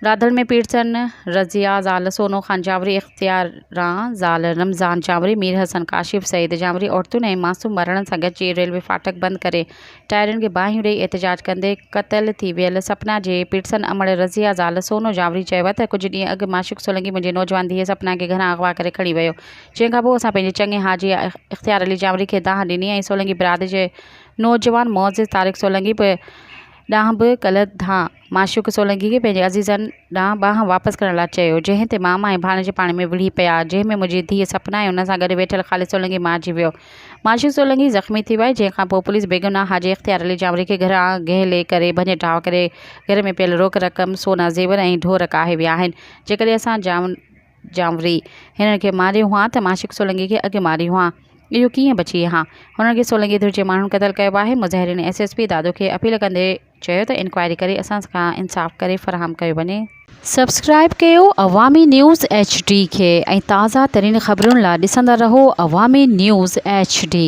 राधड़ में पीरसन रज़िया ज़ाल सोनो खान जावरी इख्तियारा ज़ाल रमज़ान जावरी मीर हसन काशिफ सईद जावरी औरतुनि ऐं मासूम ॿारनि सां गॾिजी रेलवे फाटक बंदि करे टायरनि खे बाहियूं ॾेई एहतिजाज कंदे क़त्ल थी वियल सपना जे पीरसन अमड़ रज़िया ज़ाल सोनो जावरी चयो आहे त कुझु ॾींहं अॻु माशिक़ सोलंकी मुंहिंजी नौजवान धीअ सपना खे घरां अगवा करे खणी वियो। जंहिंखां पोइ असां पंहिंजे चङे हाजी इख्तियार अली जावरी खे दाह ॾिनी ऐं सोलंकी बिरादरी जे नौजवान मोअज़्ज़िज़ तारिक सोलंकी ॾांहुं बि कल्ह धां माशिक़ सोलंकी खे पंहिंजे अज़ीज़नि ॾांहुं बांह वापसि करण लाइ चयो, जंहिं ते मामा ऐं भाणेजे पाणे में विढ़ी पिया, जंहिं में मुंहिंजी धीअ सपना ऐं हुन सां गॾु वेठल ख़ालिद सोलंकी मारिजी वियो। माशिक़ सोलंकी ज़ख़्मी थी वियो, जंहिंखां पोइ पुलिस बेगुनाह हाजी इख्तियार अली जावरी खे घरां गहले करे भञ ठाह करे घर में पियल रोक रक़म सोना ज़ेवर ऐं ढोर काहे विया आहिनि। जेकॾहिं असां जावरी हिननि खे मारियो हुआ त माशिक़ सोलंकी खे अॻु मारियो हुआ, इहो कीअं बची हा। हुननि खे सोलंकी धुर जे माण्हुनि क़तल कयो आहे। मुज़ाहिरीन SSP दादो खे अपील कंदे चयो त इंक्वायरी करे असां खां इंसाफ़ करे फ़राहम कयो वञे। सब्सक्राइब कयो अवामी न्यूज़ HD खे ऐं ताज़ा तरीन ख़बरुनि लाइ ॾिसंदा रहो अवामी न्यूज़ HD।